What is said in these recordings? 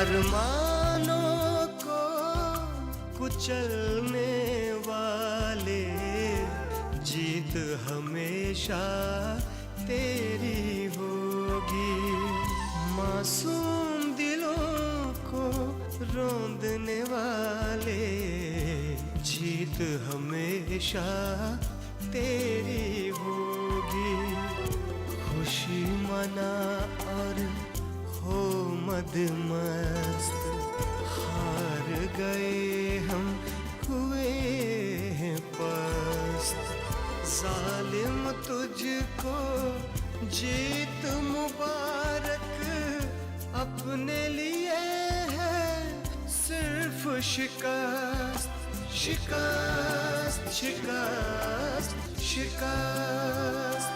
अरमानों को कुचलने वाले, जीत हमेशा तेरी होगी। मासूम दिलों को रोंदने वाले, जीत हमेशा तेरी होगी। खुशी मना और हो मदमस्त, हार गए हम हुए हैं पस्त। जालिम तुझको जीत मुबारक, अपने लिए है सिर्फ शिकस्त। शिकस्त शिकस्त शिकस्त,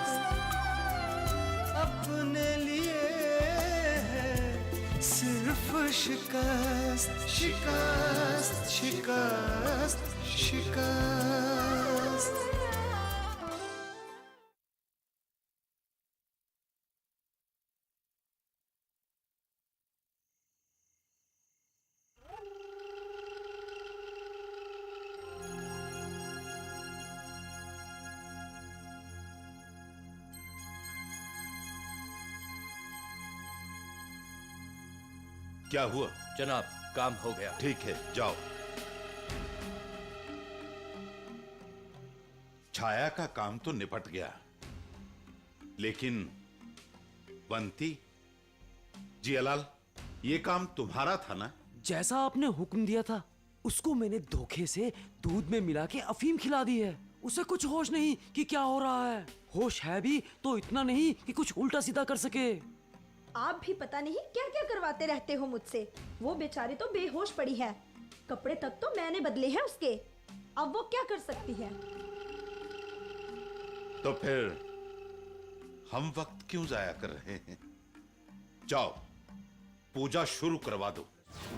अपने लिए है सिर्फ शिकस्त। शिकस्त शिकस्त शिकस्त। क्या हुआ? जनाब, काम हो गया। ठीक है, जाओ। छाया का काम तो निपट गया, लेकिन बंती, जियालाल, ये काम तुम्हारा था ना? जैसा आपने हुक्म दिया था, उसको मैंने धोखे से दूध में मिला के अफीम खिला दी है। उसे कुछ होश नहीं कि क्या हो रहा है। होश है भी तो इतना नहीं कि कुछ उल्टा सीधा कर सके। आप भी पता नहीं क्या क्या करवाते रहते हो मुझसे। वो बेचारी तो बेहोश पड़ी है, कपड़े तक तो मैंने बदले हैं उसके। अब वो क्या कर सकती है? तो फिर हम वक्त क्यों जाया कर रहे हैं? जाओ, पूजा शुरू करवा दो।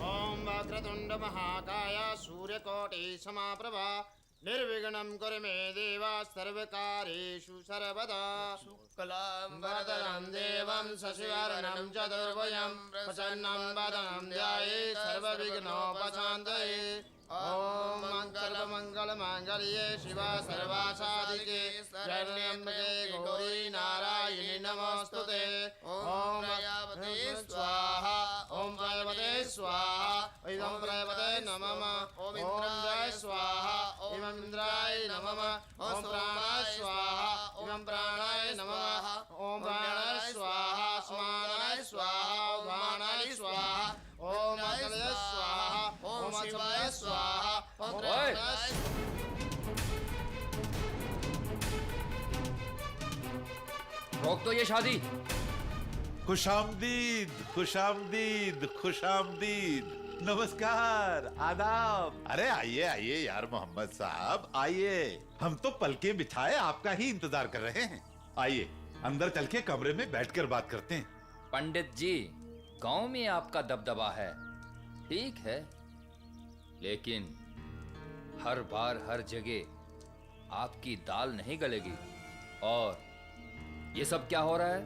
ओम वक्रतुंड महाकाय सूर्यकोटि समाप्रभा निर्विघ्नं कुरु मे देव सर्वकार्येषु सर्वदा। शुक्लांबरधरं देवं शशिवर्णं चतुर्भुजं प्रसन्नं वदनं ध्यायेत् सर्वविघ्नोपशान्तये। ओम सर्वमंगलमांगल्ये शिवा सर्वासाधिके शरण्यम्बके गौरी नारायणी नमोस्तुते। ओम प्रजापते स्वाहा, ओम प्रजापते स्वाहा, इदं प्रजापते नमः। ओम इंद्राय स्वाहा, ओम इंद्राय नमः। ओम प्राणाय स्वाहा, ओम प्राणाय नमः। ओम प्राणाय स्वाहा, समानाय स्वाहा, उदानाय स्वाहा। ओम अकलय स्वाहा, ओम शिवाय स्वाहा, ओम प्राणाय। रोक दो ये शादी। खुशामदीद खुशामदीद खुशामदीद। नमस्कार, आदाब। अरे आइए आइए यार मोहम्मद साहब, आइए। हम तो पलके बिछाए आपका ही इंतजार कर रहे हैं। आइए अंदर चल के कमरे में बैठकर बात करते हैं। पंडित जी, गांव में आपका दबदबा है, ठीक है, लेकिन हर बार हर जगह आपकी दाल नहीं गलेगी। और ये सब क्या हो रहा है?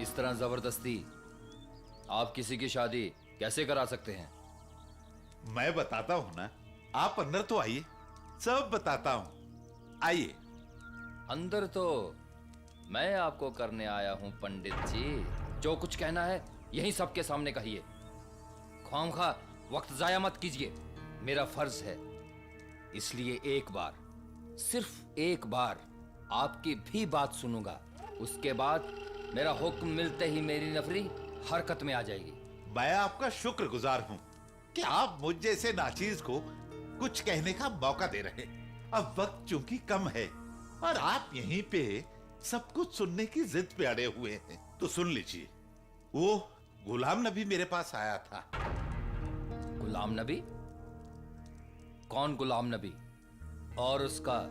इस तरह जबरदस्ती आप किसी की शादी कैसे करा सकते हैं? मैं बताता हूँ ना, आप अंदर तो आइए, सब बताता हूँ। आइए। अंदर तो मैं आपको करने आया हूं पंडित जी। जो कुछ कहना है यही सबके सामने कहिए। ख्वामखा वक्त जाया मत कीजिए, मेरा फर्ज है। इसलिए एक बार, सिर्फ एक बार आपकी भी बात सुनूंगा। उसके बाद मेरा हुक्म मिलते ही मेरी नफरी हरकत में आ जाएगी। मैं आपका शुक्रगुजार हूँ कि आप मुझ जैसे नाचीज को कुछ कहने का मौका दे रहे। अब वक्त चूंकि कम है और आप यहीं पे सब कुछ सुनने की जिद पे अड़े हुए हैं, तो सुन लीजिए। वो गुलाम नबी मेरे पास आया था। गुलाम नबी? कौन गुलाम नबी? और उसका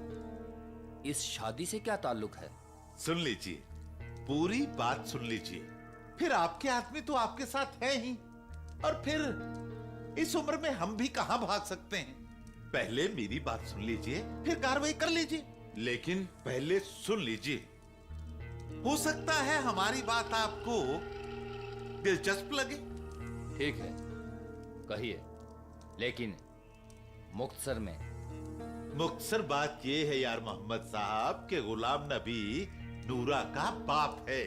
इस शादी से क्या ताल्लुक है? सुन लीजिए, पूरी बात सुन लीजिए। फिर आपके आदमी तो आपके साथ है ही, और फिर इस उम्र में हम भी कहां भाग सकते हैं। पहले मेरी बात सुन लीजिए, फिर कार्रवाई कर लीजिए। लेकिन पहले सुन लीजिए, हो सकता है हमारी बात आपको दिलचस्प लगे। ठीक है, कहिए, लेकिन मुख्तसर में। मुख्तसर बात यह है यार मोहम्मद साहब के गुलाम नबी नूरा का बाप है।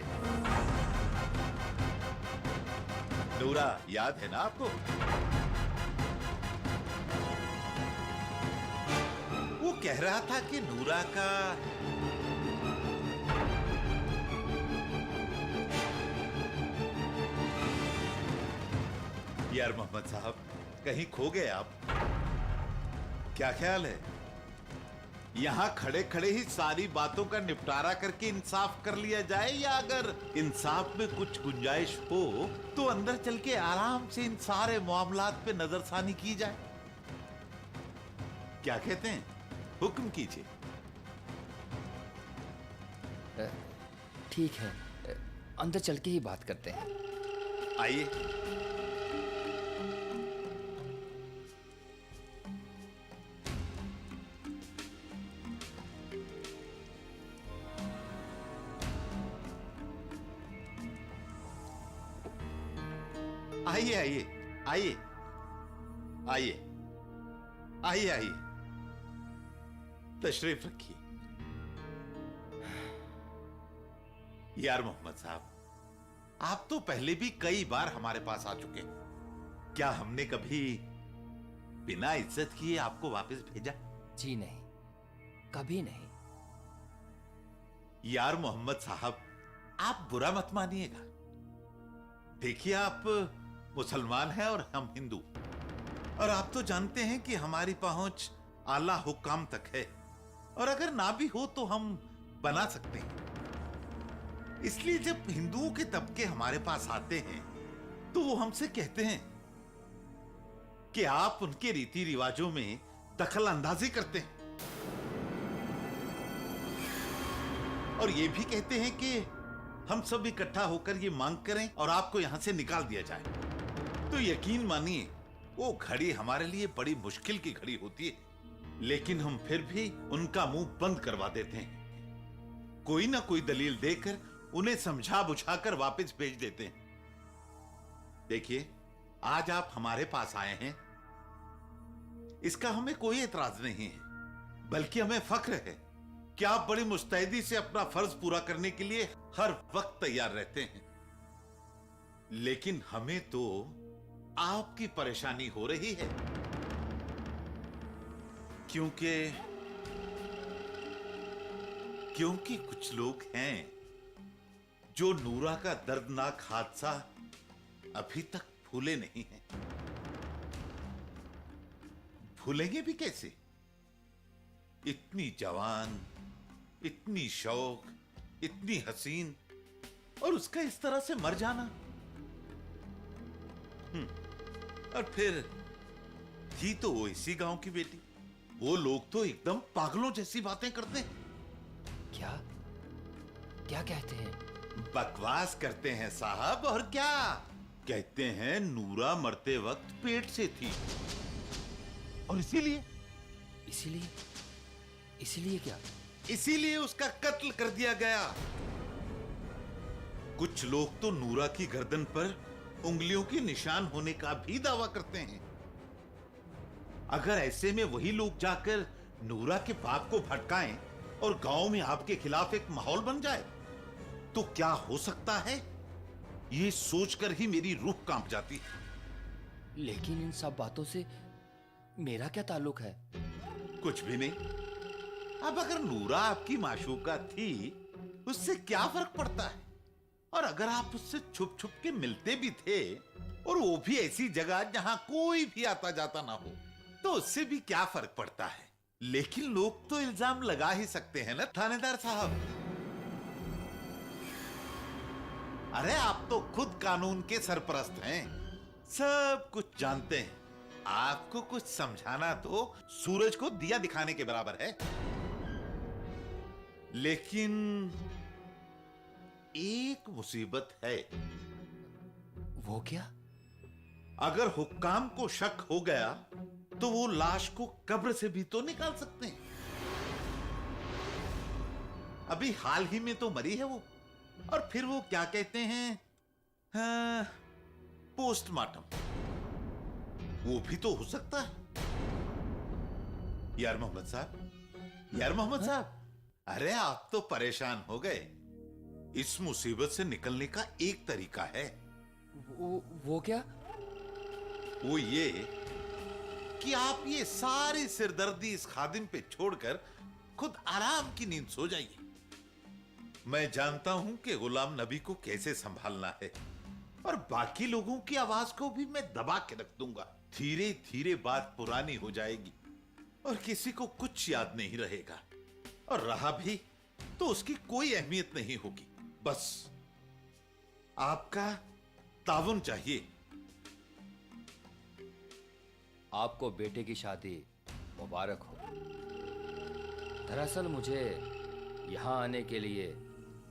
नूरा याद है ना आपको? वो कह रहा था कि नूरा का यार मोहम्मद साहब, कहीं खो गए आप? क्या ख्याल है, यहां खड़े खड़े ही सारी बातों का निपटारा करके इंसाफ कर लिया जाए, या अगर इंसाफ में कुछ गुंजाइश हो तो अंदर चल के आराम से इन सारे मामलात पे नजरसानी की जाए? क्या कहते हैं? हुक्म कीजिए। ठीक है, अंदर चल के ही बात करते हैं। आइए। आइए आइए आइए आइए आइए आइए, तशरीफ रखिए। यार मोहम्मद साहब, आप तो पहले भी कई बार हमारे पास आ चुके हैं। क्या हमने कभी बिना इज्जत किए आपको वापस भेजा? जी नहीं, कभी नहीं। यार मोहम्मद साहब, आप बुरा मत मानिएगा। देखिए, आप मुसलमान हैं और हम हिंदू, और आप तो जानते हैं कि हमारी पहुंच आला हुक्काम तक है, और अगर ना भी हो तो हम बना सकते हैं। इसलिए जब हिंदुओं के तबके हमारे पास आते हैं तो वो हमसे कहते हैं कि आप उनके रीति रिवाजों में दखल अंदाजी करते हैं, और ये भी कहते हैं कि हम सब इकट्ठा होकर ये मांग करें और आपको यहां से निकाल दिया जाए। तो यकीन मानिए, वो घड़ी हमारे लिए बड़ी मुश्किल की घड़ी होती है, लेकिन हम फिर भी उनका मुंह बंद करवा देते हैं। कोई ना कोई दलील देकर उन्हें समझा बुझाकर वापस भेज देते हैं। देखिए, आज आप हमारे पास आए हैं, इसका हमें कोई एतराज नहीं है, बल्कि हमें फख्र है कि आप बड़ी मुस्तैदी से अपना फर्ज पूरा करने के लिए हर वक्त तैयार रहते हैं। लेकिन हमें तो आपकी परेशानी हो रही है, क्योंकि कुछ लोग हैं जो नूरा का दर्दनाक हादसा अभी तक भूले नहीं हैं। भूलेंगे भी कैसे? इतनी जवान, इतनी शौक, इतनी हसीन, और उसका इस तरह से मर जाना। और फिर थी तो वो इसी गांव की बेटी। वो लोग तो एकदम पागलों जैसी बातें करते हैं। क्या क्या कहते हैं? बकवास करते हैं साहब, और क्या कहते हैं, नूरा मरते वक्त पेट से थी, और इसीलिए इसीलिए क्या? इसीलिए उसका कत्ल कर दिया गया। कुछ लोग तो नूरा की गर्दन पर उंगलियों के निशान होने का भी दावा करते हैं। अगर ऐसे में वही लोग जाकर नूरा के बाप को भटकाएं और गांव में आपके खिलाफ एक माहौल बन जाए, तो क्या हो सकता है, ये सोचकर ही मेरी रूह कांप जाती है। लेकिन इन सब बातों से मेरा क्या ताल्लुक है? कुछ भी नहीं। अब अगर नूरा आपकी माशूका थी, उससे क्या फर्क पड़ता है? और अगर आप उससे छुप छुप के मिलते भी थे, और वो भी ऐसी जगह जहां कोई भी आता जाता ना हो, तो उससे भी क्या फर्क पड़ता है? लेकिन लोग तो इल्जाम लगा ही सकते हैं ना थानेदार साहब। अरे आप तो खुद कानून के सरपरस्त हैं, सब कुछ जानते हैं। आपको कुछ समझाना तो सूरज को दिया दिखाने के बराबर है। लेकिन एक मुसीबत है। वो क्या? अगर हुक्काम को शक हो गया तो वो लाश को कब्र से भी तो निकाल सकते हैं। अभी हाल ही में तो मरी है वो, और फिर वो क्या कहते हैं, हाँ, पोस्टमार्टम, वो भी तो हो सकता है। यार मोहम्मद साहब, यार मोहम्मद साहब, अरे आप तो परेशान हो गए। इस मुसीबत से निकलने का एक तरीका है। वो क्या? वो ये कि आप ये सारी सिरदर्दी इस खादिम पे छोड़कर खुद आराम की नींद सो जाइए। मैं जानता हूं कि गुलाम नबी को कैसे संभालना है, और बाकी लोगों की आवाज को भी मैं दबा के रख दूंगा। धीरे धीरे बात पुरानी हो जाएगी और किसी को कुछ याद नहीं रहेगा, और रहा भी तो उसकी कोई अहमियत नहीं होगी। बस आपका ताउन चाहिए। आपको बेटे की शादी मुबारक हो। दरअसल मुझे यहां आने के लिए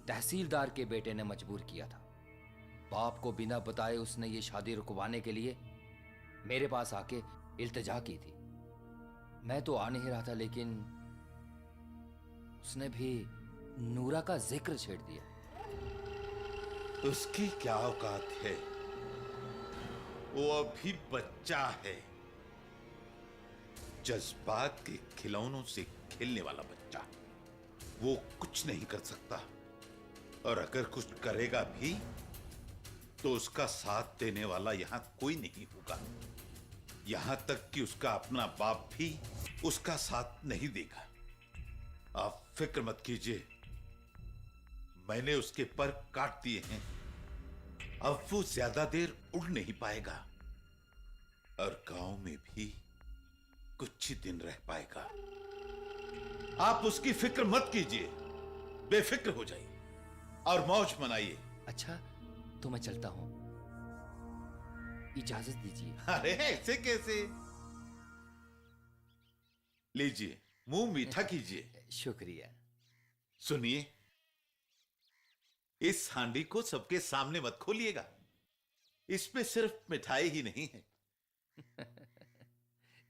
तहसीलदार के बेटे ने मजबूर किया था। बाप को बिना बताए उसने ये शादी रुकवाने के लिए मेरे पास आके इल्तिजा की थी। मैं तो आ नहीं रहा था, लेकिन उसने भी नूरा का जिक्र छेड़ दिया। उसकी क्या औकात है? वो अभी बच्चा है, जज्बात के खिलौनों से खेलने वाला बच्चा। वो कुछ नहीं कर सकता, और अगर कुछ करेगा भी तो उसका साथ देने वाला यहां कोई नहीं होगा। यहां तक कि उसका अपना बाप भी उसका साथ नहीं देगा। आप फिक्र मत कीजिए, मैंने उसके पर काट दिए हैं। अब वो ज्यादा देर उड़ नहीं पाएगा, और गांव में भी कुछ ही दिन रह पाएगा। आप उसकी फिक्र मत कीजिए, बेफिक्र हो जाइए और मौज मनाइए। अच्छा, तो मैं चलता हूं, इजाजत दीजिए। अरे ऐसे कैसे? लीजिए, मुंह मीठा कीजिए। शुक्रिया। सुनिए, इस हांडी को सबके सामने मत खोलिएगा। इसमें सिर्फ मिठाई ही नहीं है।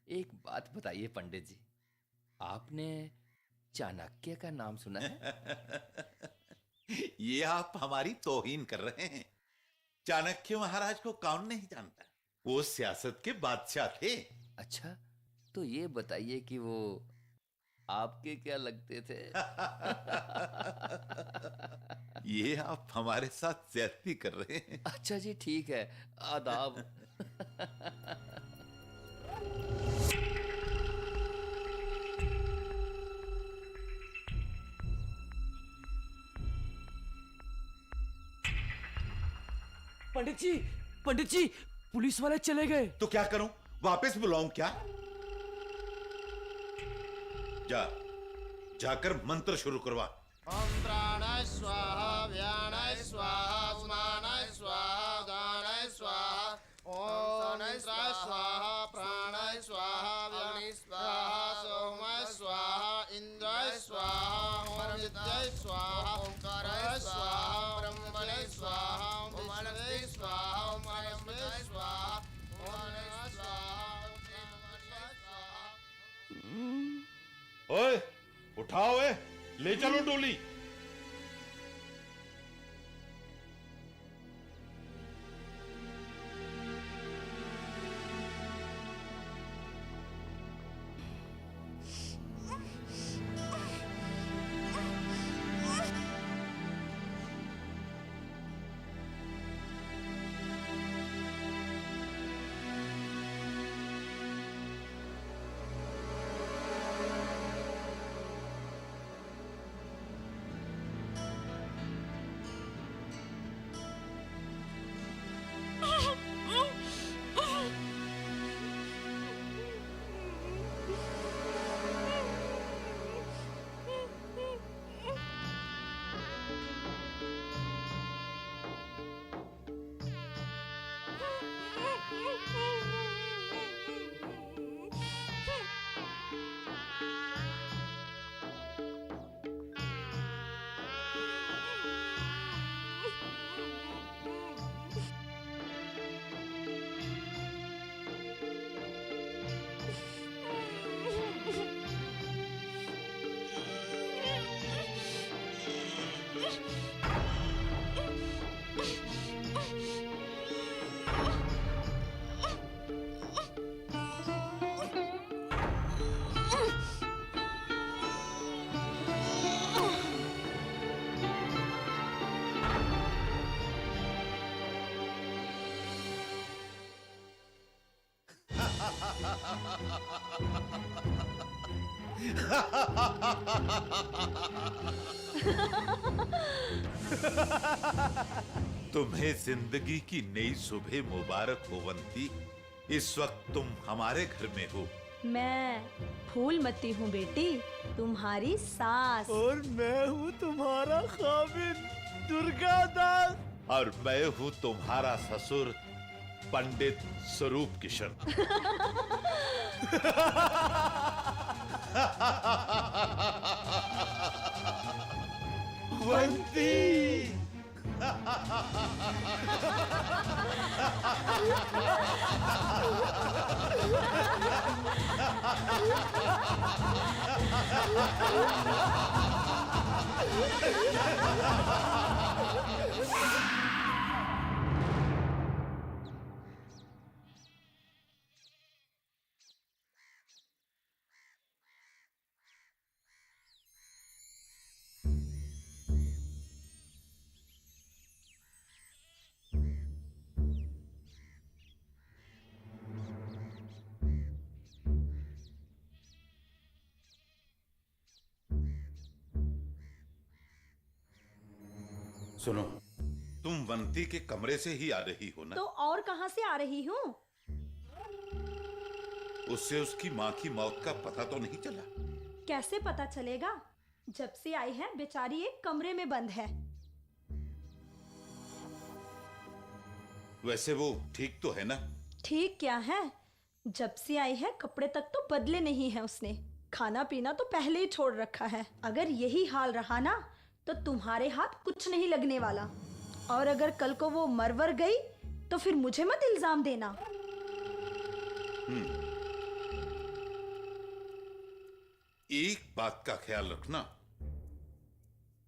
एक बात बताइए पंडित जी, आपने चाणक्य का नाम सुना है? ये आप हमारी तौहीन कर रहे हैं। चाणक्य महाराज को कौन नहीं जानता? वो सियासत के बादशाह थे। अच्छा, तो ये बताइए कि वो आपके क्या लगते थे? ये आप हमारे साथ ज्यादती कर रहे हैं। अच्छा जी, ठीक है, आदाब। पंडित जी, पुलिस वाले चले गए। तो क्या करूं? वापस बुलाऊं क्या? जाकर मंत्र शुरू करवा। ओम प्राणाय स्वाहा, व्यानाय स्वाहा, समानाय स्वाहा, दानाय स्वाहा। ओम इंद्राय स्वाहा, प्राणाय स्वाहा, व्यानाय स्वाहा, सोमाय स्वाहा, इंद्राय स्वाहा, विद्याय स्वाहा, ओंकाराय स्वाहा, ब्रह्मणे स्वाहा, विष्णवे स्वाहा, महेश्वराय स्वाहा, ओम नमः स्वाहा, ओम नमः स्वाहा। ओए, उठाओ, ले चलो डोली। तुम्हें जिंदगी की नई सुबह मुबारक हो वंती। इस वक्त तुम हमारे घर में हो। मैं फूलमती हूँ बेटी, तुम्हारी सास। और मैं हूँ तुम्हारा खाविन दुर्गा दास। और मैं हूँ तुम्हारा ससुर पंडित स्वरूप किशन। वंती। सुनो, तुम वंती के कमरे से ही आ रही हो ना? तो और कहां से आ रही हूँ? उससे उसकी माँ की मौत का पता तो नहीं चला? कैसे पता चलेगा? जब से आई है बेचारी एक कमरे में बंद है। वैसे वो ठीक तो है ना? ठीक क्या है, जब से आई है कपड़े तक तो बदले नहीं है उसने। खाना पीना तो पहले ही छोड़ रखा है। अगर यही हाल रहा ना तो तुम्हारे हाथ कुछ नहीं लगने वाला। और अगर कल को वो मरवर गई तो फिर मुझे मत इल्जाम देना। एक बात का ख्याल रखना,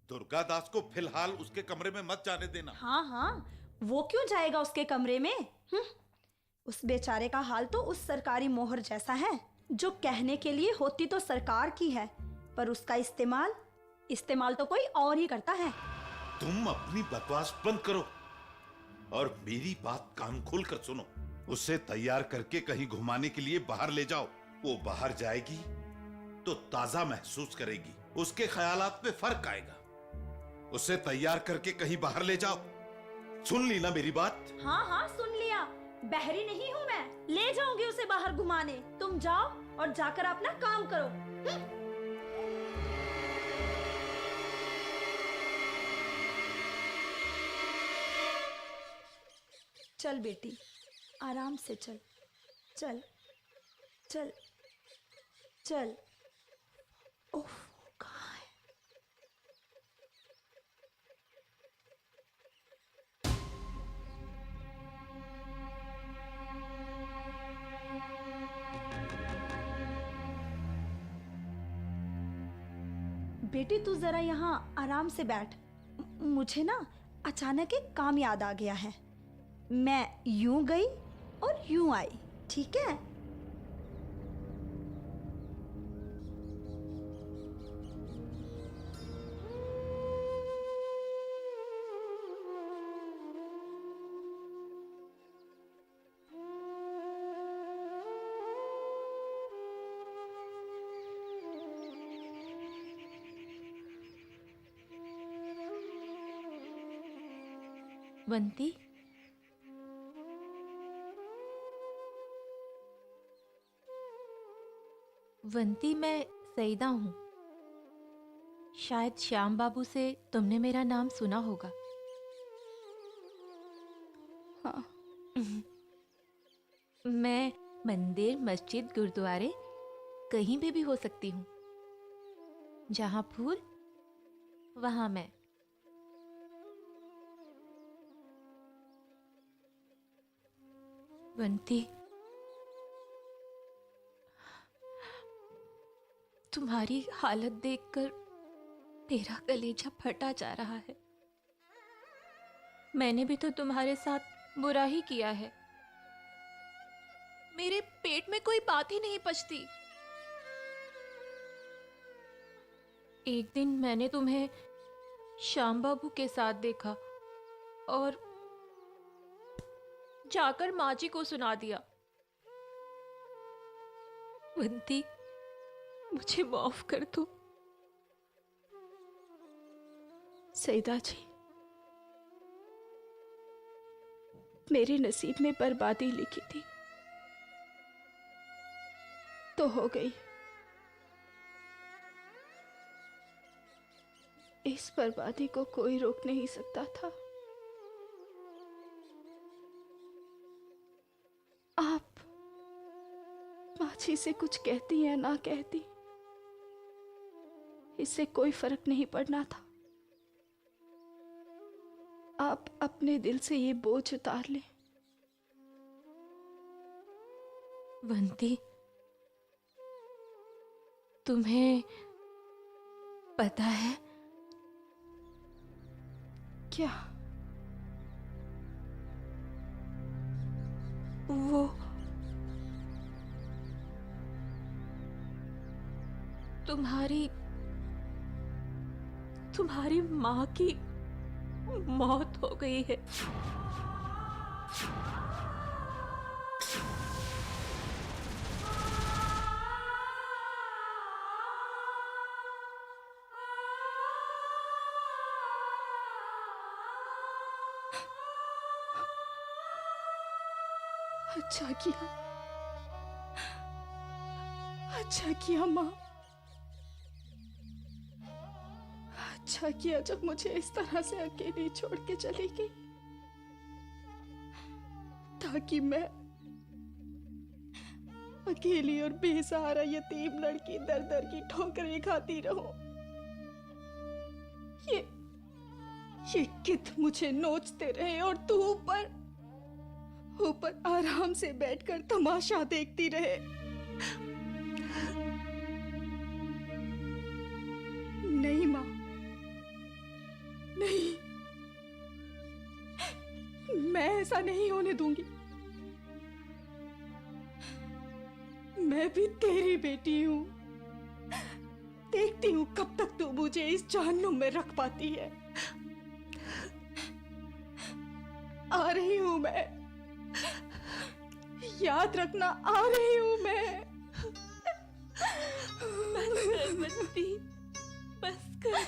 दुर्गा दास को फिलहाल उसके कमरे में मत जाने देना। हाँ हाँ, वो क्यों जाएगा उसके कमरे में? उस बेचारे का हाल तो उस सरकारी मोहर जैसा है, जो कहने के लिए होती तो सरकार की है, पर उसका इस्तेमाल तो कोई और ही करता है। तुम अपनी बकवास बंद करो और मेरी बात कान खोल कर सुनो। उसे तैयार करके कहीं घुमाने के लिए बाहर ले जाओ। वो बाहर जाएगी तो ताजा महसूस करेगी, उसके ख्यालात में फर्क आएगा। उसे तैयार करके कहीं बाहर ले जाओ। सुन ली ना मेरी बात? हाँ हाँ सुन लिया, बहरी नहीं हूँ मैं। ले जाऊंगी उसे बाहर घुमाने। तुम जाओ और जाकर अपना काम करो। चल बेटी, आराम से चल। चल चल चल। ओह, कहाँ है? बेटी तू जरा यहाँ आराम से बैठ। मुझे ना अचानक एक काम याद आ गया है। मैं यूं गई और यूं आई, ठीक है? बंती, वंती, मैं सईदा हूँ। शायद श्याम बाबू से तुमने मेरा नाम सुना होगा। हाँ। मैं मंदिर, मस्जिद, गुरुद्वारे कहीं पे भी हो सकती हूँ। जहाँ फूल वहाँ मैं। बंती, तुम्हारी हालत देखकर मेरा कलेजा फटा जा रहा है। मैंने भी तो तुम्हारे साथ बुरा ही किया है। मेरे पेट में कोई बात ही नहीं पचती। एक दिन मैंने तुम्हें श्याम बाबू के साथ देखा और जाकर माँ जी को सुना दिया। बंती, मुझे माफ कर दो। सईदा जी, मेरे नसीब में बर्बादी लिखी थी तो हो गई। इस बर्बादी को कोई रोक नहीं सकता था। आप माझी से कुछ कहती या ना कहती, इससे कोई फर्क नहीं पड़ना था। आप अपने दिल से ये बोझ उतार लें। बंती, तुम्हें पता है क्या? वो तुम्हारी माँ की मौत हो गई है। अच्छा किया, अच्छा किया माँ, अच्छा किया जब मुझे इस तरह से अकेली छोड़ के चली गई, ताकि मैं अकेली और बेसहारा यतीम लड़की दर दर की ठोकरें खाती रहूं। ये कित मुझे नोचते रहे और तू ऊपर आराम से बैठकर तमाशा देखती रहे। नहीं माँ, नहीं, मैं ऐसा नहीं होने दूंगी। मैं भी तेरी बेटी हूं। देखती हूं कब तक तू मुझे इस जहन्नुम में रख पाती है। आ रही हूं मैं, याद रखना, आ रही हूं मैं। बस कर बंती, बस कर,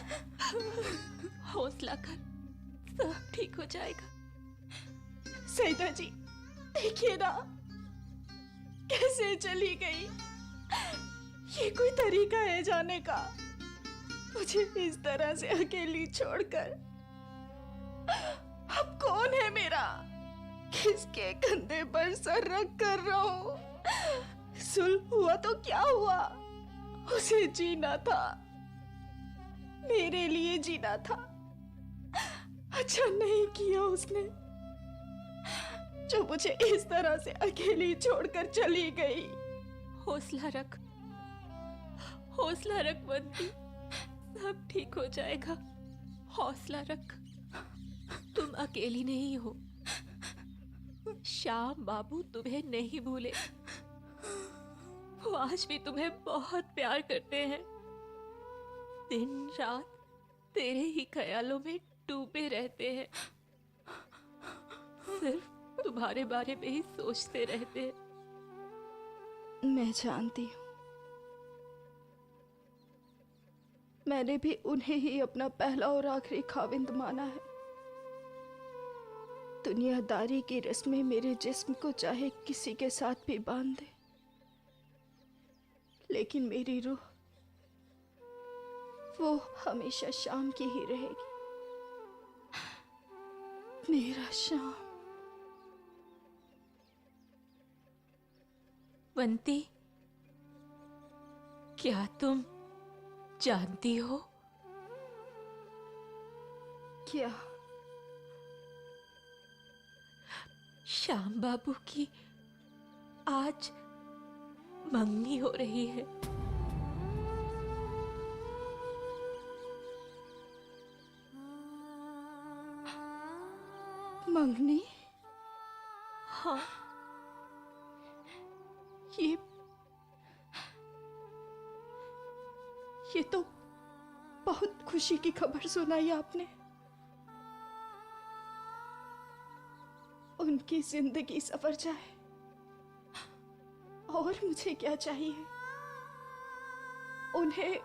हौसला कर, सब ठीक हो जाएगा। सईदा जी, देखिए ना कैसे चली गई। ये कोई तरीका है जाने का, मुझे इस तरह से अकेली छोड़कर? अब कौन है मेरा, किसके कंधे पर सर रख कर रहूं? सुलह हुआ तो क्या हुआ, उसे जीना था, मेरे लिए जीना था। अच्छा नहीं किया उसने जो मुझे इस तरह से अकेली छोड़कर चली गई। हौसला रख, हौसला रख बंती, सब ठीक हो जाएगा। हौसला रख, तुम अकेली नहीं हो। श्याम बाबू तुम्हें नहीं भूले, वो आज भी तुम्हें बहुत प्यार करते हैं। दिन रात तेरे ही ख्यालों में डूबे रहते हैं, सिर्फ तुम्हारे बारे में ही सोचते रहते हैं। मैं जानती हूँ, मैंने भी उन्हें ही अपना पहला और आखिरी खाविंद माना है। दुनियादारी की रस्में मेरे जिस्म को चाहे किसी के साथ भी बांध दे, लेकिन मेरी रूह वो हमेशा शाम की ही रहेगी। मेरा शाम। बंती, क्या तुम जानती हो? क्या? श्याम बाबू की आज मंगनी हो रही है। मंगनी? हाँ, ये तो बहुत खुशी की खबर सुनाई आपने। उनकी जिंदगी सवर जाए, और मुझे क्या चाहिए। उन्हें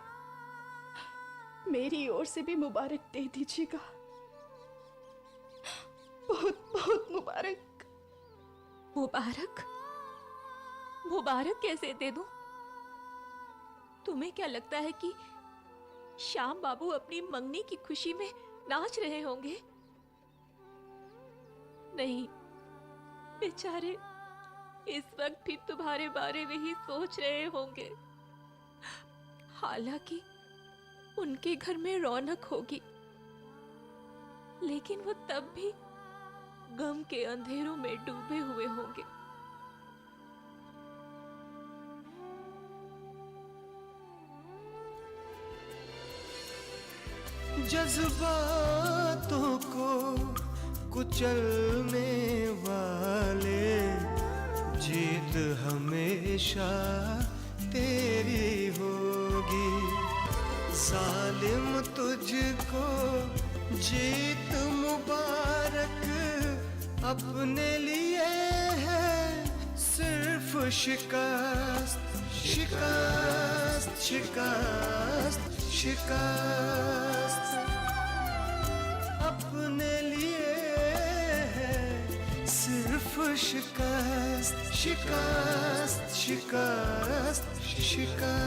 मेरी ओर से भी मुबारक दे दीजिएगा। बहुत बहुत मुबारक। मुबारक? मुबारक कैसे दे दूं? तुम्हें क्या लगता है कि श्याम बाबू अपनी मंगनी की खुशी में नाच रहे होंगे? नहीं, बेचारे इस वक्त भी तुम्हारे बारे में ही सोच रहे होंगे। हालांकि उनके घर में रौनक होगी, लेकिन वो तब भी गम के अंधेरों में डूबे हुए होंगे। जज्बातों को कुचलने वाले, जीत हमेशा तेरी होगी। जालिम तुझको जीत मुबारक, अपने लिए है सिर्फ शिकस्त, शिकस्त, शिकस्त, शिकस्त। अपने लिए है सिर्फ शिकस्त, शिकस्त, शिकस्त, शिकस्त।